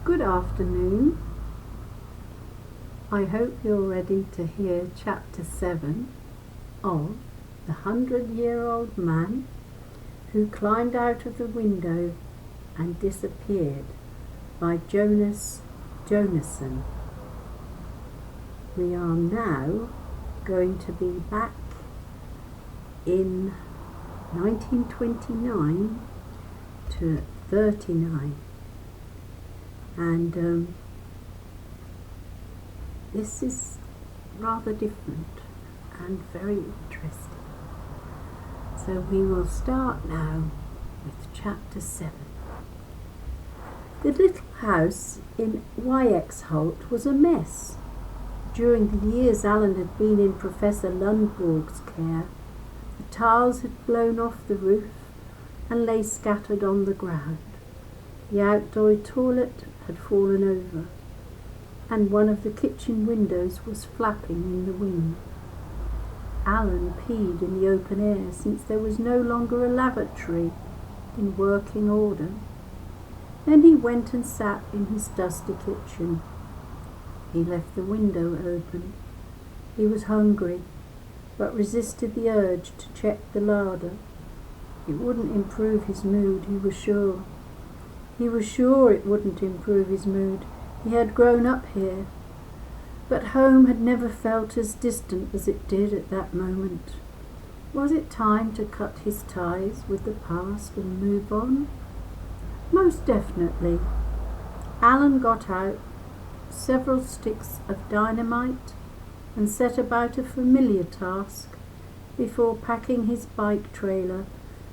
Good afternoon. I hope you're ready to hear Chapter 7 of The 100-Year-Old Man Who Climbed Out of the Window and Disappeared by Jonas Jonasson. We are now going to be back in 1929 to 39. And this is rather different and very interesting. So we will start now with Chapter 7. The little house in Weixholt was a mess. During the years Allan had been in Professor Lundborg's care, the tiles had blown off the roof and lay scattered on the ground. The outdoor toilet had fallen over, and one of the kitchen windows was flapping in the wind. Allan peed in the open air, since there was no longer a lavatory in working order. Then he went and sat in his dusty kitchen. He left the window open. He was hungry, but resisted the urge to check the larder. It wouldn't improve his mood, he was sure. He was sure it wouldn't improve his mood. He had grown up here, but home had never felt as distant as it did at that moment. Was it time to cut his ties with the past and move on? Most definitely. Allan got out several sticks of dynamite and set about a familiar task before packing his bike trailer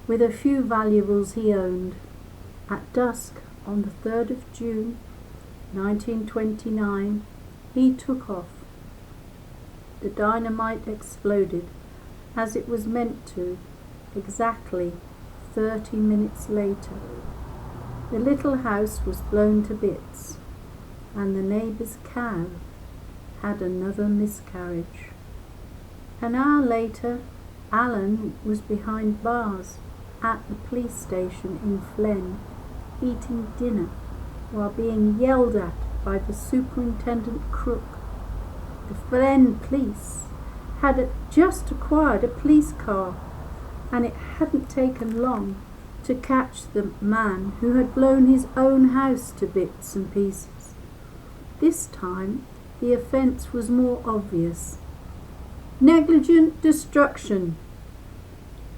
with a few valuables he owned. At dusk on the 3rd of June, 1929, he took off. The dynamite exploded, as it was meant to, exactly 30 minutes later. The little house was blown to bits, and the neighbour's cow had another miscarriage. An hour later, Allan was behind bars at the police station in Flen, eating dinner while being yelled at by the Superintendent Crook. The Flen police had just acquired a police car, and it hadn't taken long to catch the man who had blown his own house to bits and pieces. This time the offence was more obvious. "Negligent destruction,"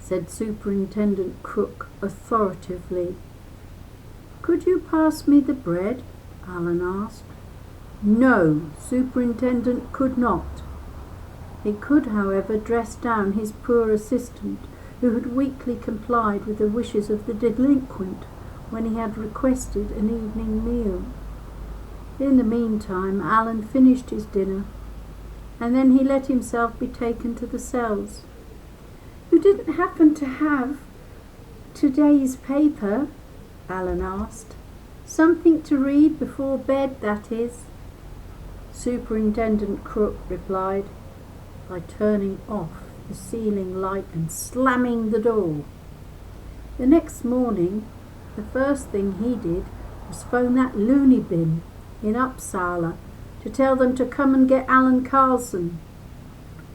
said Superintendent Crook authoritatively. "Could you pass me the bread?" Allan asked. No, Superintendent could not. He could, however, dress down his poor assistant, who had weakly complied with the wishes of the delinquent when he had requested an evening meal. In the meantime, Allan finished his dinner, and then he let himself be taken to the cells. "You didn't happen to have today's paper?" Allan asked. "Something to read before bed, that is." Superintendent Crook replied by turning off the ceiling light and slamming the door. The next morning, the first thing he did was phone that loony bin in Uppsala to tell them to come and get Allan Carlson.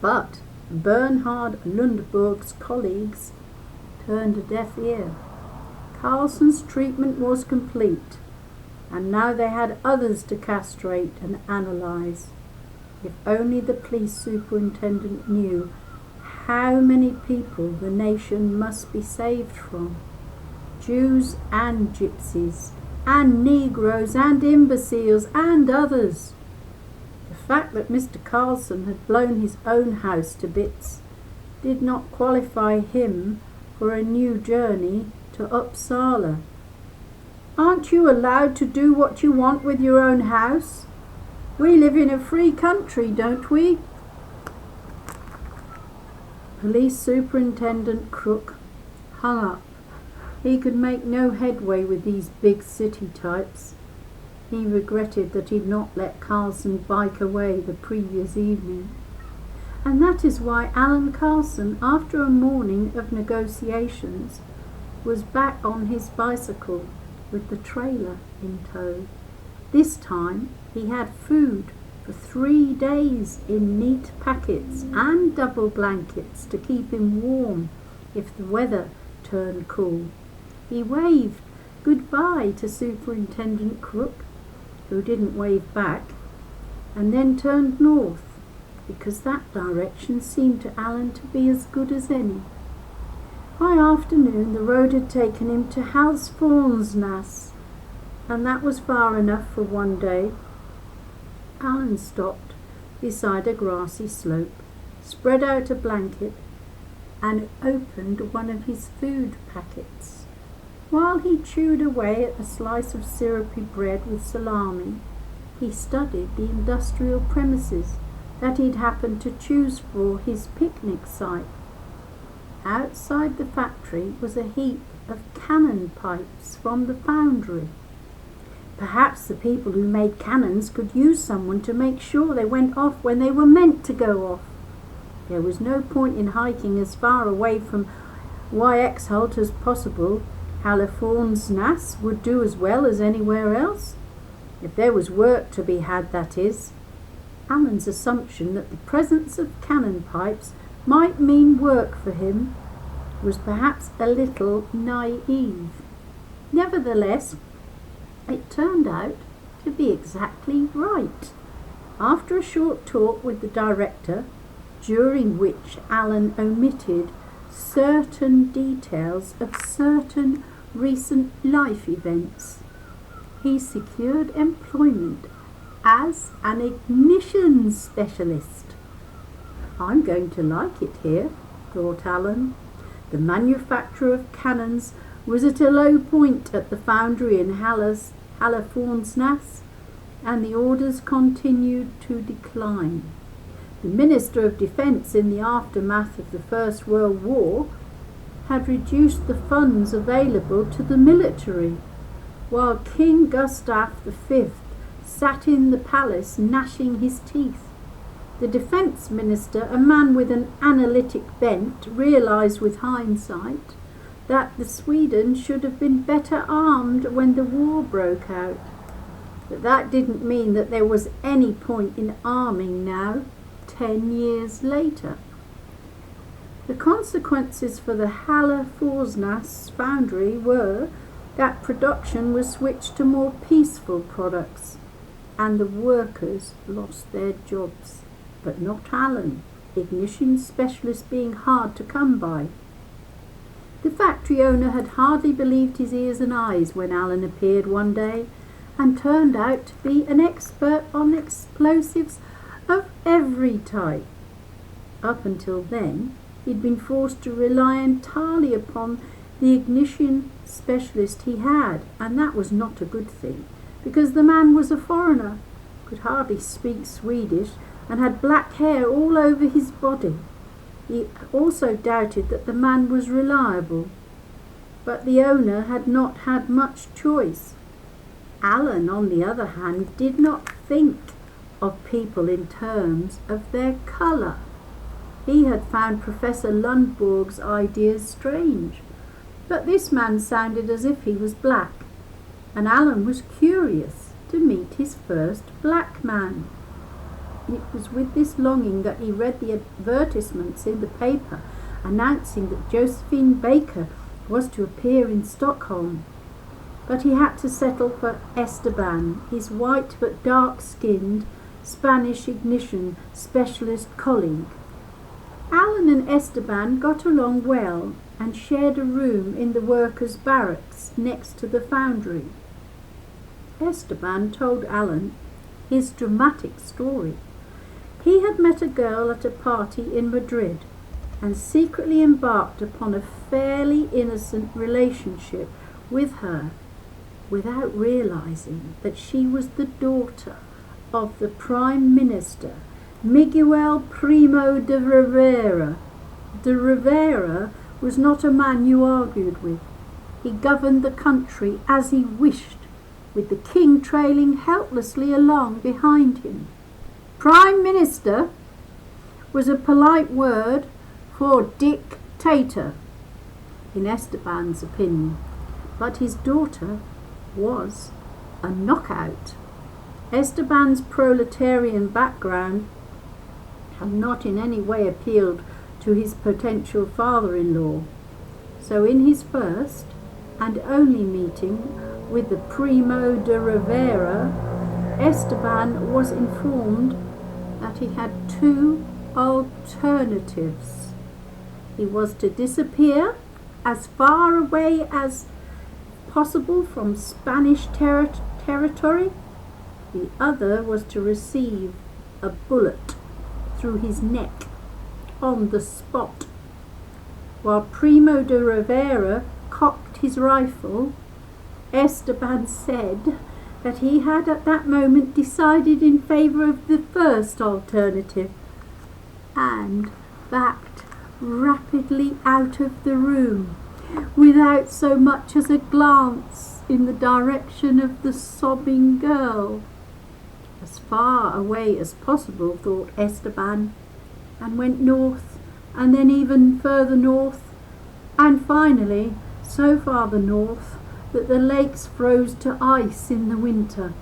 But Bernhard Lundborg's colleagues turned a deaf ear. Carlson's treatment was complete, and now they had others to castrate and analyse. If only the police superintendent knew how many people the nation must be saved from. Jews and gypsies, and Negroes and imbeciles and others. The fact that Mr. Carlson had blown his own house to bits did not qualify him for a new journey to Uppsala. "Aren't you allowed to do what you want with your own house? We live in a free country, don't we?" Police Superintendent Crook hung up. He could make no headway with these big city types. He regretted that he'd not let Carlson bike away the previous evening. And that is why Allan Carlson, after a morning of negotiations, was back on his bicycle with the trailer in tow. This time he had food for 3 days in neat packets and double blankets to keep him warm if the weather turned cool. He waved goodbye to Superintendent Crook, who didn't wave back, and then turned north, because that direction seemed to Allan to be as good as any. By afternoon the road had taken him to Walmsley-Heron, and that was far enough for one day. Allan stopped beside a grassy slope, spread out a blanket, and opened one of his food packets. While he chewed away at a slice of syrupy bread with salami, he studied the industrial premises that he'd happened to choose for his picnic site. Outside the factory was a heap of cannon pipes from the foundry. Perhaps the people who made cannons could use someone to make sure they went off when they were meant to go off. There was no point in hiking as far away from Wyexholt as possible. Walmsley-Heron would do as well as anywhere else. If there was work to be had, that is. Allan's assumption that the presence of cannon pipes might mean work for him was perhaps a little naive. Nevertheless, it turned out to be exactly right. After a short talk with the director, during which Allan omitted certain details of certain recent life events, he secured employment as an ignition specialist. I'm going to like it here, thought Allan. The manufacture of cannons was at a low point at the foundry in Walmsley-Heron, and the orders continued to decline. The Minister of Defence, in the aftermath of the First World War, had reduced the funds available to the military, while King Gustav V sat in the palace gnashing his teeth. The Defence Minister, a man with an analytic bent, realised with hindsight that Sweden should have been better armed when the war broke out. But that didn't mean that there was any point in arming now, 10 years later. The consequences for the Walmsley-Heron foundry were that production was switched to more peaceful products, and the workers lost their jobs. But not Allan, ignition specialist being hard to come by. The factory owner had hardly believed his ears and eyes when Allan appeared one day and turned out to be an expert on explosives of every type. Up until then, he'd been forced to rely entirely upon the ignition specialist he had, and that was not a good thing, because the man was a foreigner, could hardly speak Swedish, and had black hair all over his body. He also doubted that the man was reliable, but the owner had not had much choice. Allan, on the other hand, did not think of people in terms of their colour. He had found Professor Lundborg's ideas strange, but this man sounded as if he was black, and Allan was curious to meet his first black man. It was with this longing that he read the advertisements in the paper announcing that Josephine Baker was to appear in Stockholm. But he had to settle for Esteban, his white but dark-skinned Spanish ignition specialist colleague. Allan and Esteban got along well and shared a room in the workers' barracks next to the foundry. Esteban told Allan his dramatic story. He had met a girl at a party in Madrid and secretly embarked upon a fairly innocent relationship with her without realizing that she was the daughter of the Prime Minister, Miguel Primo de Rivera. De Rivera was not a man you argued with. He governed the country as he wished, with the king trailing helplessly along behind him. Prime Minister was a polite word for dictator, in Esteban's opinion, but his daughter was a knockout. Esteban's proletarian background had not in any way appealed to his potential father-in-law, so in his first and only meeting with the Primo de Rivera, Esteban was informed that he had two alternatives. He was to disappear as far away as possible from Spanish territory. The other was to receive a bullet through his neck on the spot. While Primo de Rivera cocked his rifle, Esteban said that he had at that moment decided in favour of the first alternative and backed rapidly out of the room without so much as a glance in the direction of the sobbing girl. As far away as possible, thought Esteban, and went north, and then even further north, and finally so far the north that the lakes froze to ice in the winter.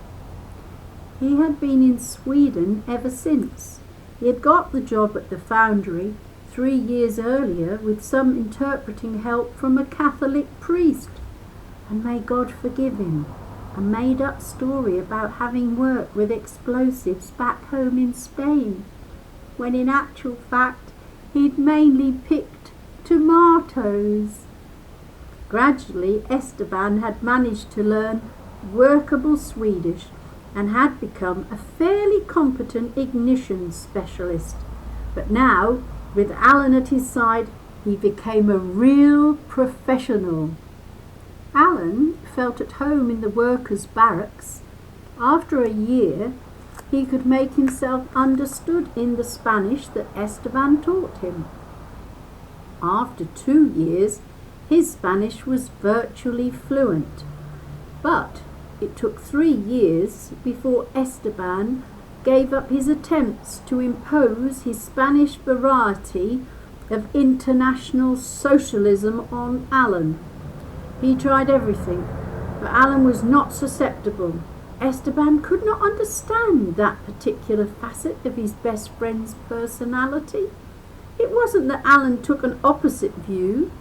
He had been in Sweden ever since. He had got the job at the foundry 3 years earlier with some interpreting help from a Catholic priest, and may God forgive him, a made-up story about having worked with explosives back home in Spain, when in actual fact he'd mainly picked tomatoes. Gradually, Esteban had managed to learn workable Swedish and had become a fairly competent ignition specialist. But now, with Allan at his side, he became a real professional. Allan felt at home in the workers' barracks. After a year, he could make himself understood in the Spanish that Esteban taught him. After 2 years, his Spanish was virtually fluent, but it took 3 years before Esteban gave up his attempts to impose his Spanish variety of international socialism on Allan. He tried everything, but Allan was not susceptible. Esteban could not understand that particular facet of his best friend's personality. It wasn't that Allan took an opposite view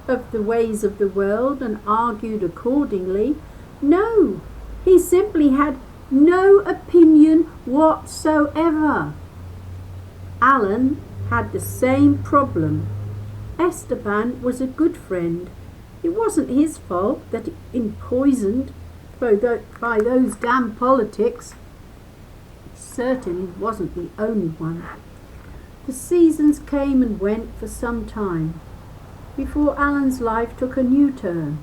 of the ways of the world and argued accordingly. No, he simply had no opinion whatsoever. Allan had the same problem. Esteban was a good friend. It wasn't his fault that he'd been poisoned by those damn politics. He certainly wasn't the only one. The seasons came and went for some time before Allan's life took a new turn.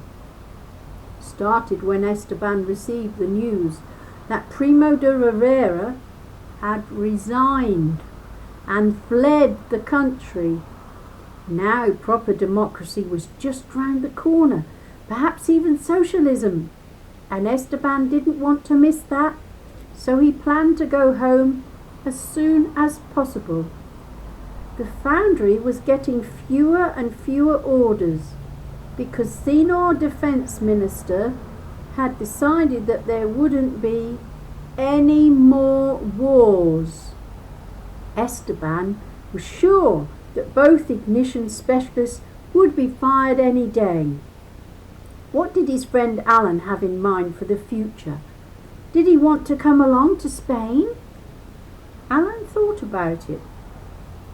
Started when Esteban received the news that Primo de Rivera had resigned and fled the country. Now proper democracy was just round the corner, perhaps even socialism, and Esteban didn't want to miss that, so he planned to go home as soon as possible. The foundry was getting fewer and fewer orders because Senior Defence Minister had decided that there wouldn't be any more wars. Esteban was sure that both ignition specialists would be fired any day. What did his friend Allan have in mind for the future? Did he want to come along to Spain? Allan thought about it.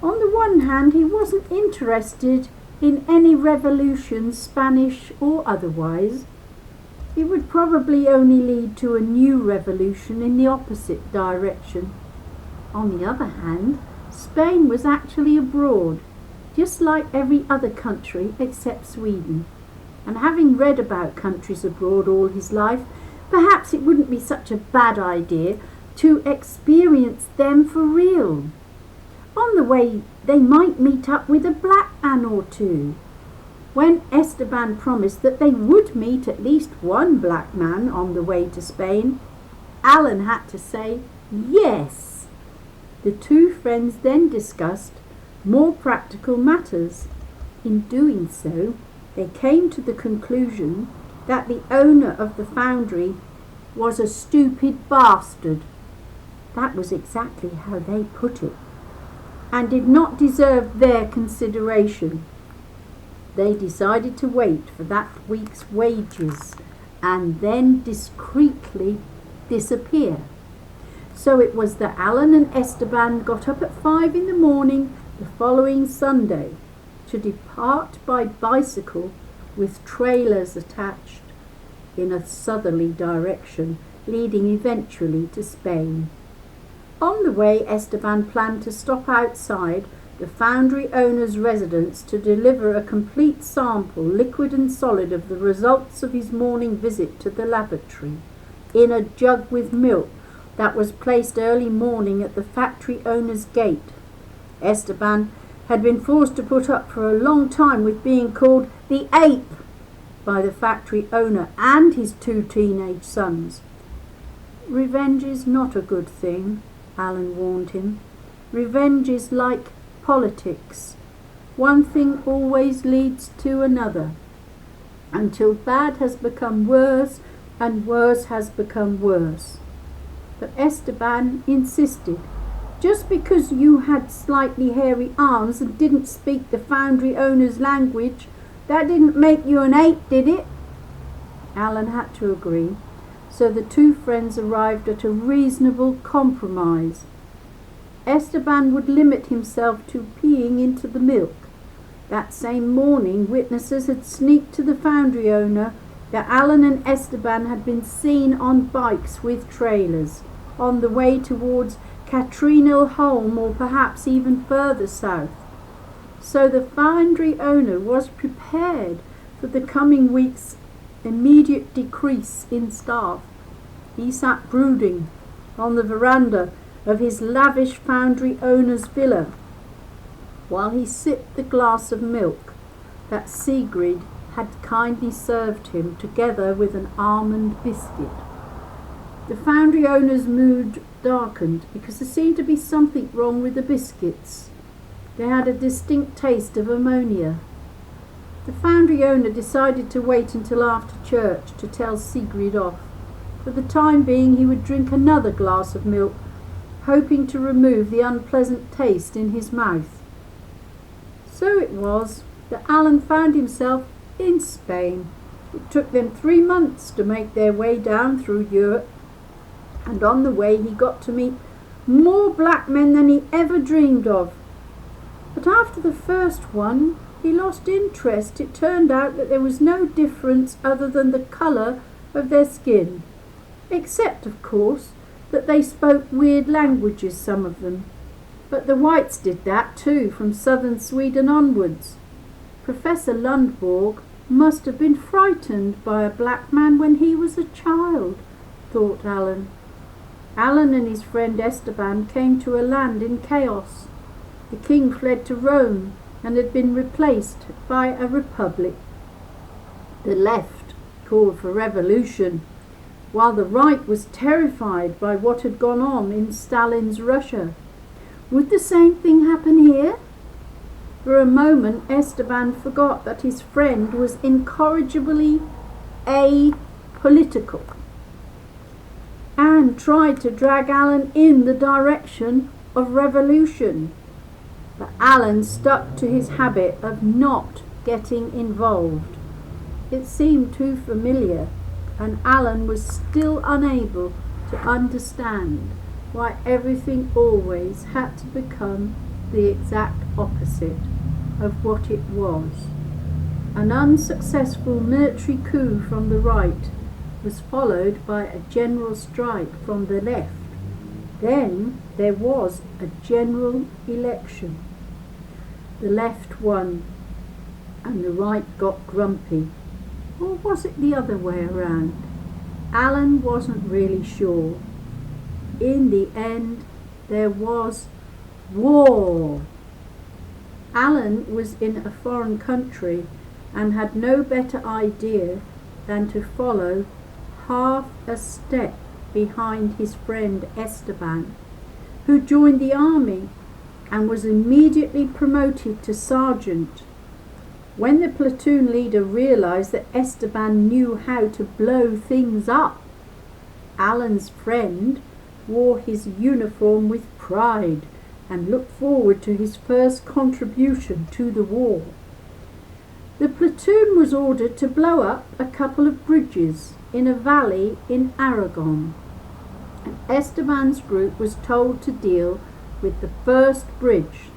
On the one hand, he wasn't interested in any revolution, Spanish or otherwise. It would probably only lead to a new revolution in the opposite direction. On the other hand, Spain was actually abroad, just like every other country except Sweden. And having read about countries abroad all his life, perhaps it wouldn't be such a bad idea to experience them for real. On the way, they might meet up with a black man or two. When Esteban promised that they would meet at least one black man on the way to Spain, Allan had to say yes. The two friends then discussed more practical matters. In doing so, they came to the conclusion that the owner of the foundry was a stupid bastard That was exactly how they put it, and did not deserve their consideration. They decided to wait for that week's wages and then discreetly disappear. So it was that Allan and Esteban got up at 5 in the morning the following Sunday to depart by bicycle with trailers attached in a southerly direction, leading eventually to Spain. On the way, Esteban planned to stop outside the foundry owner's residence to deliver a complete sample, liquid and solid, of the results of his morning visit to the laboratory in a jug with milk that was placed early morning at the factory owner's gate. Esteban had been forced to put up for a long time with being called the ape by the factory owner and his 2 teenage sons. Revenge is not a good thing, Allan warned him. Revenge is like politics. One thing always leads to another, until bad has become worse and worse has become worse. But Esteban insisted. Just because you had slightly hairy arms and didn't speak the foundry owner's language, that didn't make you an ape, did it? Allan had to agree, so the 2 friends arrived at a reasonable compromise. Esteban would limit himself to peeing into the milk. That same morning, witnesses had sneaked to the foundry owner that Allan and Esteban had been seen on bikes with trailers on the way towards Catrinal-Holm, or perhaps even further south. So the foundry owner was prepared for the coming week's immediate decrease in staff. He sat brooding on the veranda of his lavish foundry owner's villa while he sipped the glass of milk that Sigrid had kindly served him, together with an almond biscuit. The foundry owner's mood darkened because there seemed to be something wrong with the biscuits. They had a distinct taste of ammonia. The foundry owner decided to wait until after church to tell Sigrid off. For the time being, he would drink another glass of milk, hoping to remove the unpleasant taste in his mouth. So it was that Allan found himself in Spain. It took them 3 months to make their way down through Europe, and on the way he got to meet more black men than he ever dreamed of. But after the first one, he lost interest. It turned out that there was no difference other than the colour of their skin, except, of course, that they spoke weird languages, some of them. But the whites did that too, from southern Sweden onwards. Professor Lundborg must have been frightened by a black man when he was a child, thought Allan. Allan and his friend Esteban came to a land in chaos. The king fled to Rome and had been replaced by a republic. The left called for revolution, while the right was terrified by what had gone on in Stalin's Russia. Would the same thing happen here? For a moment Esteban forgot that his friend was incorrigibly apolitical, and tried to drag Allan in the direction of revolution. But Allan stuck to his habit of not getting involved. It seemed too familiar, and Allan was still unable to understand why everything always had to become the exact opposite of what it was. An unsuccessful military coup from the right was followed by a general strike from the left. Then there was a general election. The left won and the right got grumpy. Or was it the other way around? Allan wasn't really sure. In the end, there was war. Allan was in a foreign country and had no better idea than to follow half a step behind his friend Esteban, who joined the army and was immediately promoted to sergeant. When the platoon leader realized that Esteban knew how to blow things up, Allan's friend, wore his uniform with pride and looked forward to his first contribution to the war. The platoon was ordered to blow up a couple of bridges in a valley in Aragon, and Esteban's group was told to deal with the first bridge.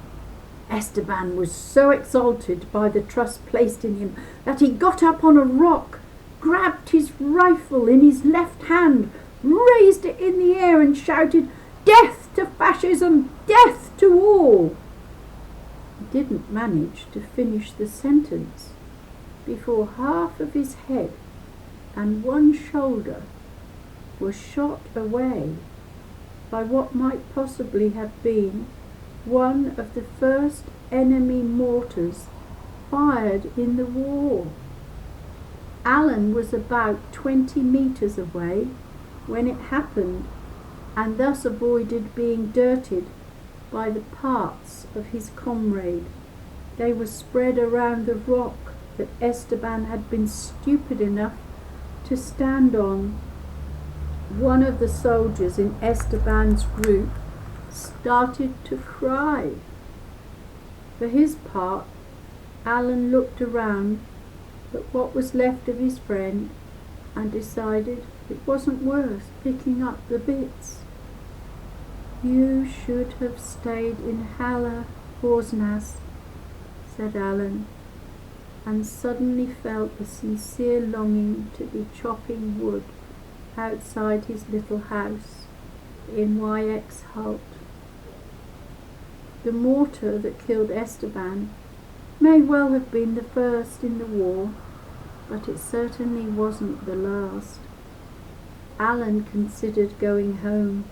Esteban was so exalted by the trust placed in him that he got up on a rock, grabbed his rifle in his left hand, raised it in the air and shouted, "Death to fascism! Death to all!" He didn't manage to finish the sentence before half of his head and one shoulder was shot away by what might possibly have been one of the first enemy mortars fired in the war. Allan was about 20 metres away when it happened, and thus avoided being dirted by the parts of his comrade. They were spread around the rock that Esteban had been stupid enough to stand on. One of the soldiers in Esteban's group started to cry. For his part, Allan looked around at what was left of his friend and decided it wasn't worth picking up the bits. "You should have stayed in Halle, Horsnas," said Allan, and suddenly felt a sincere longing to be chopping wood outside his little house in YX Halt. The mortar that killed Esteban may well have been the first in the war, but it certainly wasn't the last. Allan considered going home,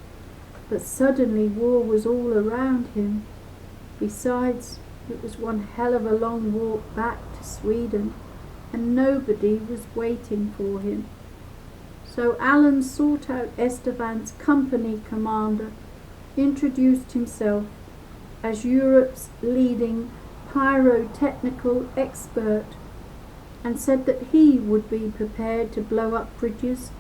but suddenly war was all around him. Besides, it was one hell of a long walk back to Sweden, and nobody was waiting for him. So Allan sought out Esteban's company commander, introduced himself as Europe's leading pyrotechnical expert, and said that he would be prepared to blow up bridges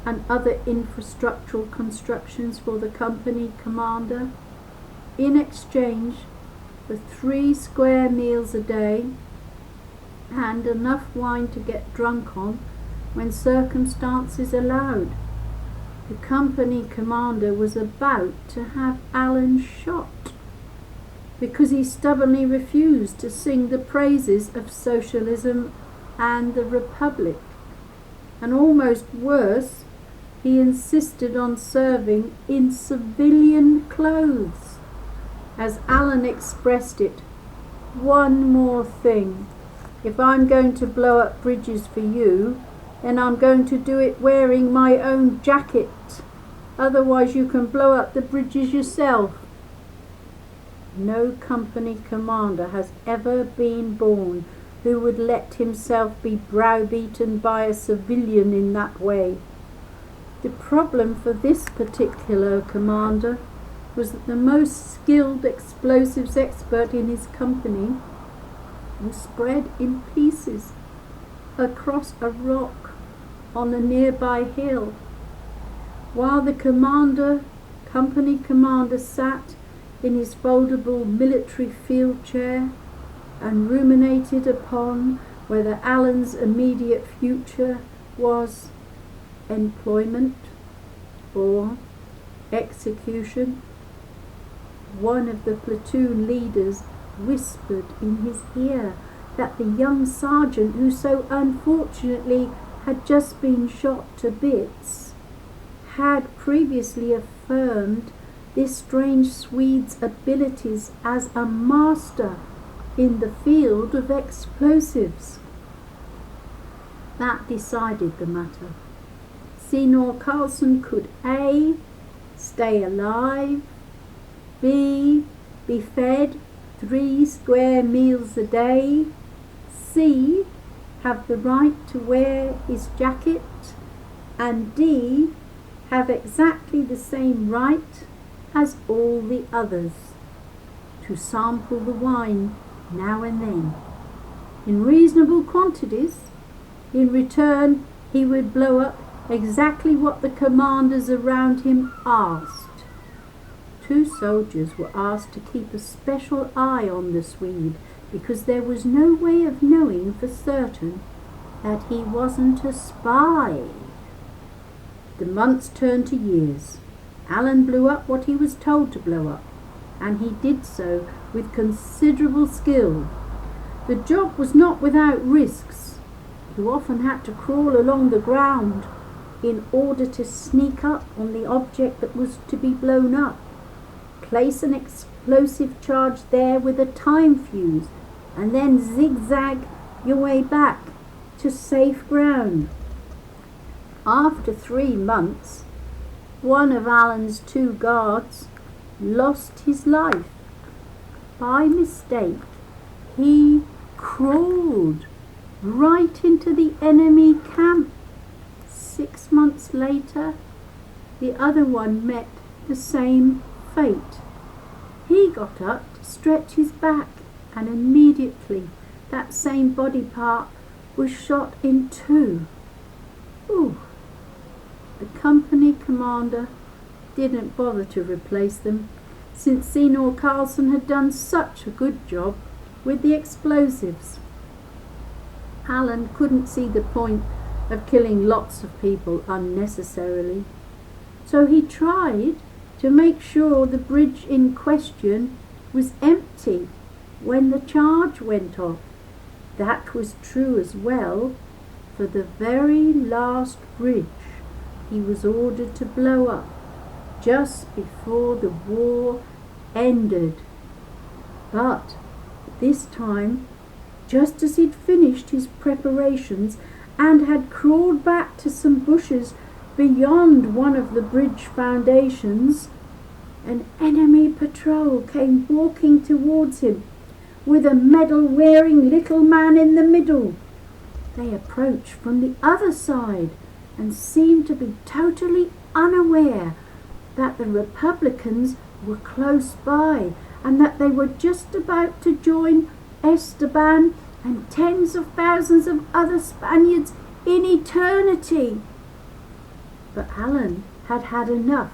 and other infrastructural constructions for the company commander in exchange for 3 square meals a day and enough wine to get drunk on when circumstances allowed. The company commander was about to have Allan shot because he stubbornly refused to sing the praises of socialism and the Republic. And almost worse, he insisted on serving in civilian clothes. As Allan expressed it, "One more thing. If I'm going to blow up bridges for you, then I'm going to do it wearing my own jacket. Otherwise you can blow up the bridges yourself." No company commander has ever been born who would let himself be browbeaten by a civilian in that way. The problem for this particular commander was that the most skilled explosives expert in his company was spread in pieces across a rock on a nearby hill, while the company commander sat in his foldable military field chair and ruminated upon whether Allan's immediate future was employment or execution. One of the platoon leaders whispered in his ear that the young sergeant who so unfortunately had just been shot to bits had previously affirmed this strange Swede's abilities as a master in the field of explosives. That decided the matter. Senor Carlson could A. stay alive, B. be fed 3 square meals a day, C. have the right to wear his jacket, and D. have exactly the same right as all the others to sample the wine now and then in reasonable quantities. In return, he would blow up exactly what the commanders around him asked. 2 soldiers were asked to keep a special eye on the Swede because there was no way of knowing for certain that he wasn't a spy. The months turned to years. Allan blew up what he was told to blow up, and he did so with considerable skill. The job was not without risks. You often had to crawl along the ground in order to sneak up on the object that was to be blown up. Place an explosive charge there with a time fuse, and then zigzag your way back to safe ground. After 3 months, one of Allan's 2 guards lost his life. By mistake, he crawled right into the enemy camp. 6 months later, the other one met the same fate. He got up to stretch his back, and immediately that same body part was shot in 2. Ooh. The company commander didn't bother to replace them, since Senior Carlson had done such a good job with the explosives. Allan couldn't see the point of killing lots of people unnecessarily, so he tried to make sure the bridge in question was empty when the charge went off. That was true as well for the very last bridge he was ordered to blow up just before the war ended. But this time, just as he'd finished his preparations and had crawled back to some bushes beyond one of the bridge foundations, an enemy patrol came walking towards him with a medal-wearing little man in the middle. They approached from the other side and seemed to be totally unaware that the Republicans were close by and that they were just about to join Esteban and tens of thousands of other Spaniards in eternity. But Allan had had enough,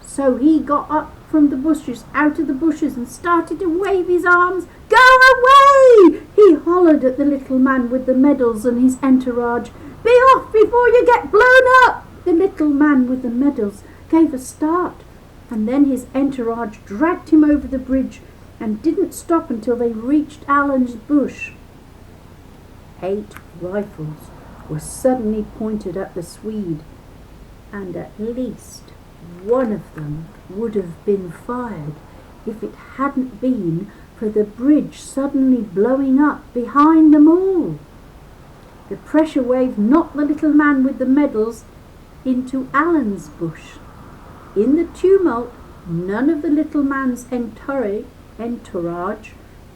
so he got up from the bushes, out of the bushes, and started to wave his arms. "Go away!" he hollered at the little man with the medals and his entourage. "Be off before you get blown up!" The little man with the medals gave a start, and then his entourage dragged him over the bridge and didn't stop until they reached Allan's bush. 8 rifles were suddenly pointed at the Swede, and at least one of them would have been fired if it hadn't been for the bridge suddenly blowing up behind them all. The pressure wave knocked the little man with the medals into Allan's bush. In the tumult, none of the little man's entourage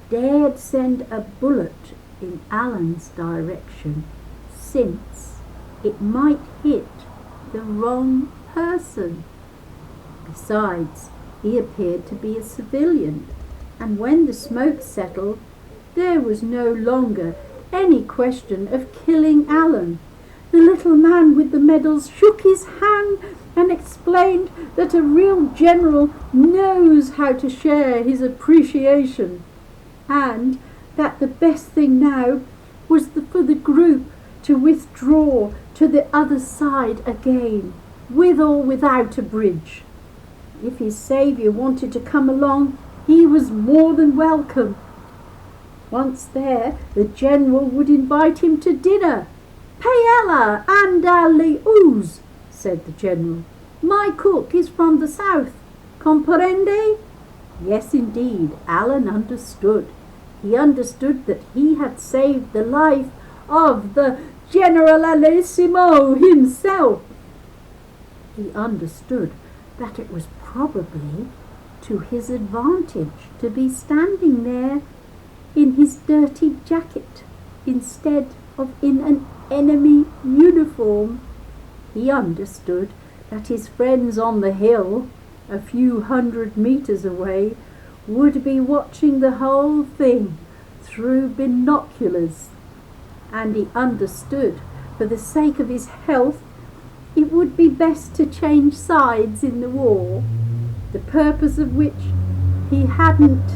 dared send a bullet in Allan's direction, since it might hit the wrong person. Besides, he appeared to be a civilian, and when the smoke settled, there was no longer any question of killing Allan. The little man with the medals shook his hand and explained that a real general knows how to share his appreciation, and that the best thing now was for the group to withdraw to the other side again, with or without a bridge. If his saviour wanted to come along, he was more than welcome. Once there, the general would invite him to dinner. "Paella and alius," said the general. "My cook is from the south. Comprende?" Yes, indeed, Allan understood. He understood that he had saved the life of the Generalissimo himself. He understood that it was probably to his advantage to be standing there in his dirty jacket instead of in an enemy uniform. He understood that his friends on the hill, a few hundred meters away, would be watching the whole thing through binoculars. And he understood, for the sake of his health it would be best to change sides in the war, the purpose of which he hadn't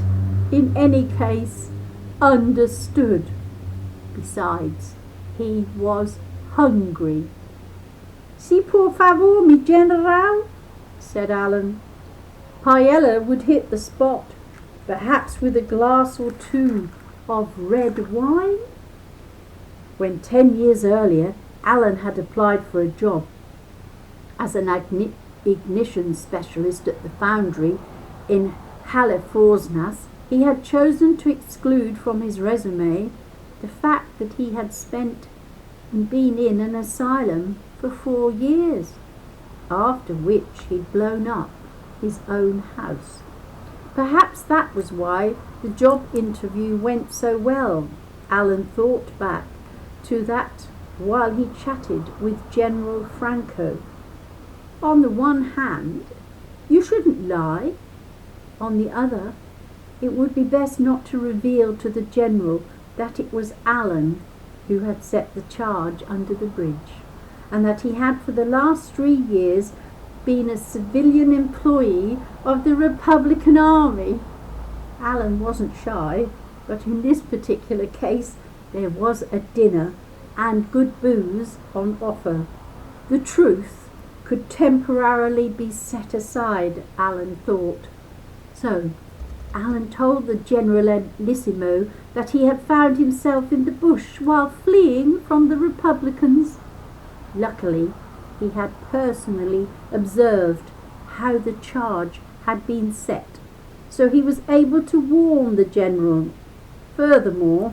in any case understood. Besides, he was hungry. "Si por favor, mi general," said Allan. Paella would hit the spot, perhaps with a glass or two of red wine. When 10 years earlier Allan had applied for a job as an ignition specialist at the foundry in Halifax, he had chosen to exclude from his resume the fact that he had spent and been in an asylum for 4 years, after which he'd blown up his own house. Perhaps that was why the job interview went so well. Allan thought back to that while he chatted with General Franco. On the one hand, you shouldn't lie. On the other, it would be best not to reveal to the general that it was Allan who had set the charge under the bridge, and that he had for the last 3 years been a civilian employee of the Republican Army. Allan wasn't shy, but in this particular case there was a dinner and good booze on offer. The truth could temporarily be set aside, Allan thought. So Allan told the Generalissimo that he had found himself in the bush while fleeing from the Republicans. Luckily, he had personally observed how the charge had been set, so he was able to warn the general. Furthermore,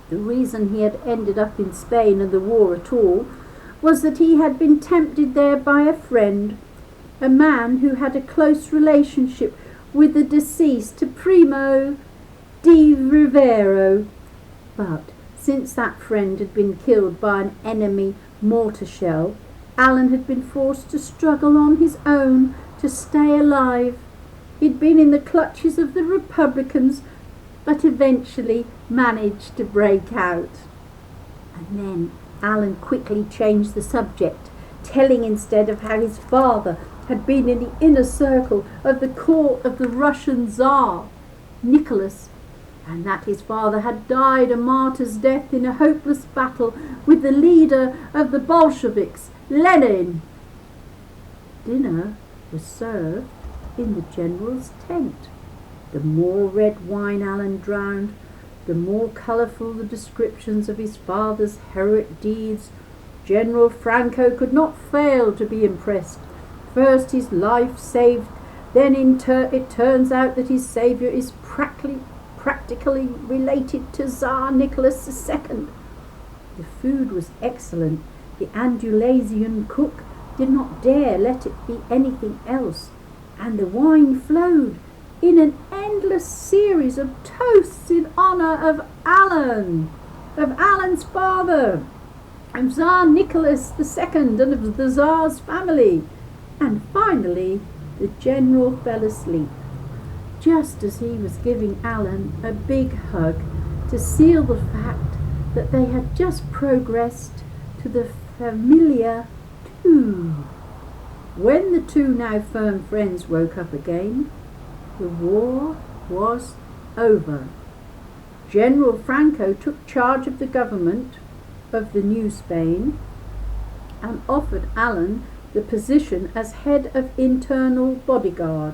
the reason he had ended up in Spain and the war at all was that he had been tempted there by a friend, a man who had a close relationship with the deceased Primo di Rivero. But since that friend had been killed by an enemy mortar shell, Allan had been forced to struggle on his own to stay alive. He'd been in the clutches of the Republicans, but eventually managed to break out. And then Allan quickly changed the subject, telling instead of how his father had been in the inner circle of the court of the Russian Tsar, Nicholas, and that his father had died a martyr's death in a hopeless battle with the leader of the Bolsheviks, Lenin. Dinner was served in the general's tent. The more red wine Allan drank, the more colourful the descriptions of his father's heroic deeds. General Franco could not fail to be impressed. First his life saved, then it turns out that his saviour is practically related to Tsar Nicholas II. The food was excellent. The Andalusian cook did not dare let it be anything else, and the wine flowed in an endless series of toasts in honour of Allan, of Allan's father, of Tsar Nicholas II and of the Tsar's family. And finally the general fell asleep, just as he was giving Allan a big hug to seal the fact that they had just progressed to the familiar 2. When the two now firm friends woke up again, the war was over. General Franco took charge of the government of the New Spain and offered Allan the position as head of internal bodyguard.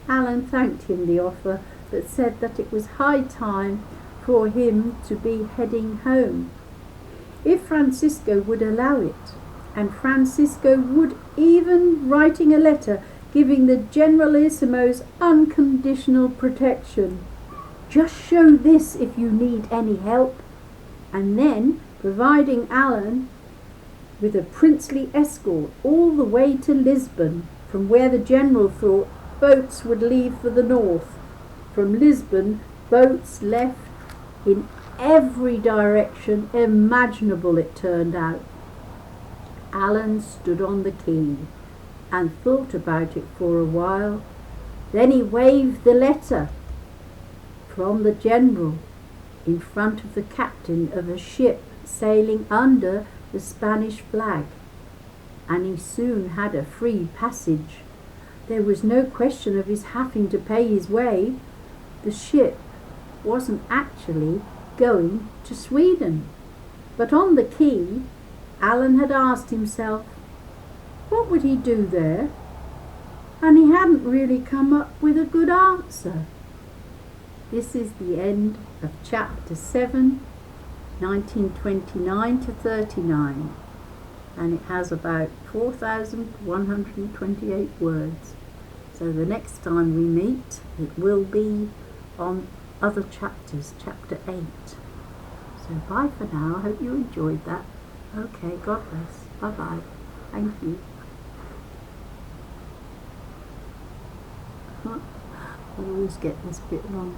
Allan thanked him the offer, but said that it was high time for him to be heading home, if Francisco would allow it, and Francisco would, even writing a letter giving the Generalissimos unconditional protection. Just show this if you need any help, and then providing Allan with a princely escort all the way to Lisbon, from where the general thought boats would leave for the north. From Lisbon, boats left in every direction imaginable, it turned out. Allan stood on the quay and thought about it for a while. Then he waved the letter from the general in front of the captain of a ship sailing under the Spanish flag. and he soon had a free passage. There was no question of his having to pay his way. The ship wasn't actually going to Sweden, but on the quay, Allan had asked himself, what would he do there? And he hadn't really come up with a good answer. This is the end of chapter 7, 1929 to 39, and it has about 4,128 words. So the next time we meet, it will be on other chapters, chapter 8. So bye for now. I hope you enjoyed that. Okay, God bless. Bye-bye. Thank you. I always get this bit wrong.